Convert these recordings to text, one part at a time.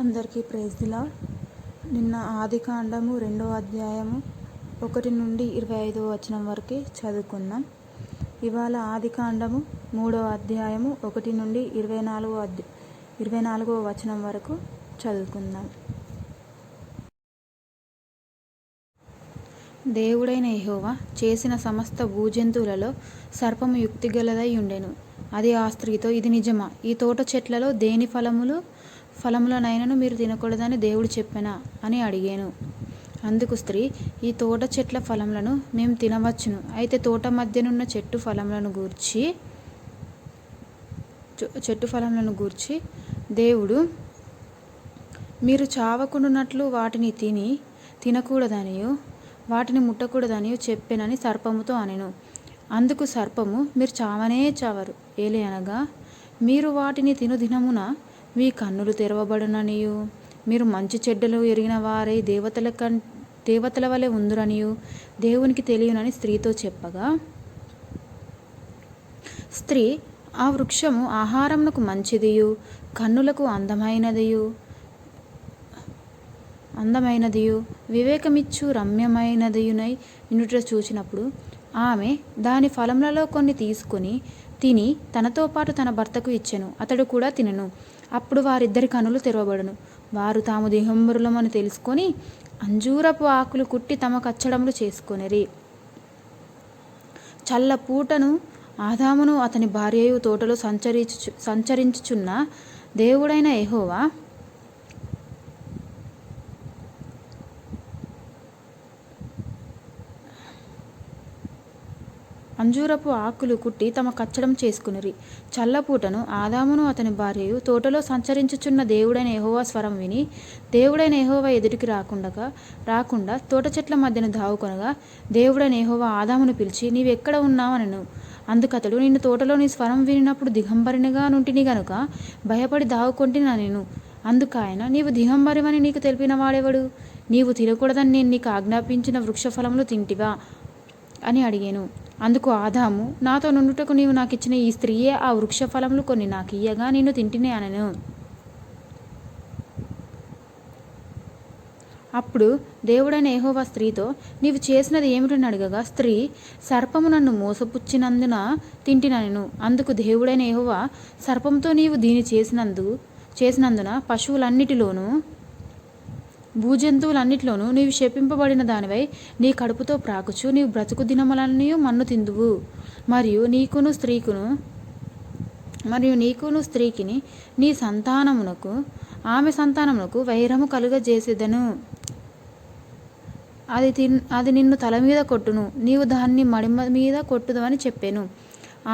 అందరికీ praise the lord. నిన్న ఆదికాండము 2వ అధ్యాయము 1 నుండి 25వ వచనం వరకు చదువుకున్నాం. ఇవాళ ఆదికాండము 3వ అధ్యాయము 1 నుండి 24వ వచనం వరకు చదువుకుందాం. దేవుడైన యెహోవా చేసిన సమస్త భూజంతువులలో సర్పము యుక్తిగలదై ఉండెను. అది ఆ స్త్రీతో, ఇది నిజమా? ఈ తోట చెట్లలో దేని ఫలములనైనను మీరు తినకూడదని దేవుడు చెప్పెనా అని అడిగాను. అందుకు స్త్రీ, ఈ తోట చెట్ల ఫలములను మేము తినవచ్చును. అయితే తోట మధ్యనున్న చెట్టు ఫలములను గూర్చి దేవుడు మీరు చావకుండునట్లు వాటిని తినకూడదనియు వాటిని ముట్టకూడదనియు చెప్పెనని సర్పముతో అనెను. అందుకు సర్పము, మీరు చావనే చావరు. ఏలయనగా మీరు వాటిని తిను దినమున మీ కన్నులు తెరవబడుననియు మీరు మంచి చెడ్డలు ఎరిగిన వారై దేవతల వలె ఉందురనియు దేవునికి తెలియనని స్త్రీతో చెప్పగా, స్త్రీ, ఆ వృక్షము ఆహారమునకు మంచిదియు కన్నులకు అందమైనదియు వివేకమిచ్చు రమ్యమైనదియునై ఉండుట చూచినప్పుడు ఆమె దాని ఫలములలో కొన్ని తీసుకొని తిని తనతో పాటు తన భర్తకు ఇచ్చెను. అతడు కూడా తినెను. అప్పుడు వారిద్దరి కనులు తెరవబడును. వారు తాము దిగంబరులమని తెలుసుకొని అంజూరపు ఆకులు కుట్టి తమ కచ్చడములు చేసుకొనిరి. చల్లపూటను ఆదామును అతని భార్యయు తోటలో సంచరించుచున్న దేవుడైన యెహోవా అంజూరపు ఆకులు కుట్టి తమ కచ్చడం చేసుకునిరి. చల్లపూటను ఆదామును అతని భార్యయు తోటలో సంచరించుచున్న దేవుడైన యెహోవా స్వరం విని దేవుడైన యెహోవా ఎదుటికి రాకుండా తోట చెట్ల మధ్యన దావుకొనగా దేవుడైన యెహోవా ఆదామును పిలిచి, నీవెక్కడ ఉన్నావనెను. అందుకతడు, నిన్ను తోటలో నీ స్వరం వినినప్పుడు దిగంబరినిగా నుంటిని గనుక భయపడి దావుకొంటిననెను. అందుకాయన, నీవు దిగంబరివని నీకు తెలిపిన వాడెవడు? నీవు తినకూడదని నేను నీకు ఆజ్ఞాపించిన వృక్షఫలములు తింటివా అని అడిగాను. అందుకు ఆదాము, నాతో నుండుటకు నీవు నాకిచ్చిన ఈ స్త్రీయే ఆ వృక్ష ఫలములు కొన్ని నాకు ఇయ్యగా నేను తింటినే అనెను. అప్పుడు దేవుడైన యెహోవా స్త్రీతో, నీవు చేసినది ఏమిటని అడగగా స్త్రీ, సర్పము నన్ను మోసపుచ్చినందున తింటిననెను. అందుకు దేవుడైన యెహోవా సర్పంతో, నీవు దీని చేసినందున పశువులన్నిటిలోనూ భూజంతువులన్నిటిలోనూ నీవు శపింపబడిన దానివై నీ కడుపుతో ప్రాకుచు నీవు బ్రతుకు దినములన్నీ మన్ను తిందువు. మరియు నీకును స్త్రీకిని నీ సంతానమునకు ఆమె సంతానమునకు వైరము కలుగజేసేదను. అది నిన్ను తల మీద కొట్టును, నీవు దాన్ని మడిమ మీద కొట్టుదు చెప్పాను.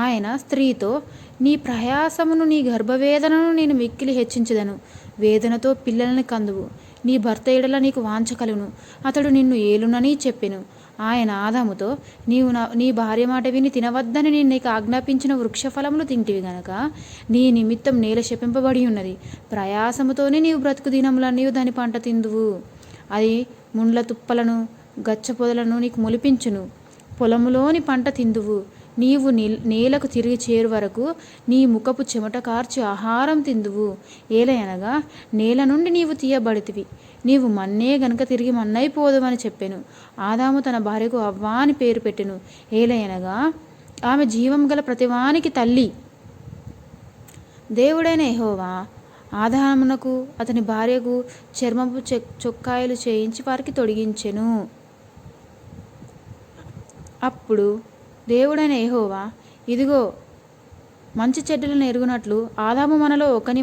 ఆయన స్త్రీతో, నీ ప్రయాసమును నీ గర్భవేదనను నేను మిక్కిలి హెచ్చించెదను. వేదనతో పిల్లలని కందువు. నీ భర్త ఎడల నీకు వాంఛ కలుగును, అతడు నిన్ను ఏలునని చెప్పెను. ఆయన ఆదాముతో, నీ భార్య మాట విని తినవద్దని నేను నీకు ఆజ్ఞాపించిన వృక్షఫలములు తింటివి గనక నీ నిమిత్తం నేల శపింపబడి ఉన్నది. ప్రయాసముతోనే నీవు బ్రతుకు దినములన్నీ దాని పంట తిందువు. అది ముండ్ల తుప్పలను గచ్చ పొదలను నీకు మొలిపించును. పొలములోని పంట తిందువు. నీవు నేలకు తిరిగి చేరు వరకు నీ ముఖపు చెమట కార్చి ఆహారం తిందువు. ఏలయనగా నేల నుండి నీవు తీయబడితివి, నీవు మన్నే గనుక తిరిగి మన్నైపోదు అని చెప్పాను. ఆదాము తన భార్యకు అవ్వ అని పేరు పెట్టెను. ఏలయనగా ఆమె జీవం గల ప్రతివానికి తల్లి. దేవుడైన యెహోవా ఆదామునకు అతని భార్యకు చర్మపు చొక్కాయలు చేయించి వారికి తొడిగించెను. అప్పుడు దేవుడైన యెహోవా, ఇదిగో, మంచి చెడ్డలను ఎరుగునట్లు ఆదాము మనలో ఒకని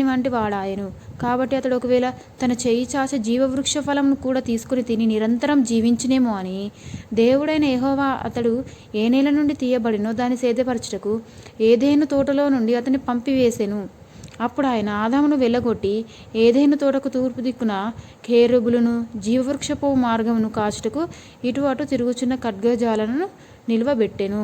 వంటి వాడాయను. కాబట్టి అతడు ఒకవేళ తన చెయ్యి చాచి జీవవృక్ష ఫలమును కూడా తీసుకుని తిని నిరంతరం జీవించునేమో అని దేవుడైన యెహోవా అతడు ఏ నేల నుండి తీయబడినో దాన్ని సేద్యపరచుటకు ఏదెను తోటలో నుండి అతన్ని పంపివేసెను. అప్పుడు ఆయన ఆదామును వెళ్ళగొట్టి ఏదెను తోటకు తూర్పు దిక్కున కేరుబులను జీవవృక్షపు మార్గమును కాచుటకు ఇటు అటు తిరుగుచున్న ఖడ్గజాలను నిలువబెట్టెను.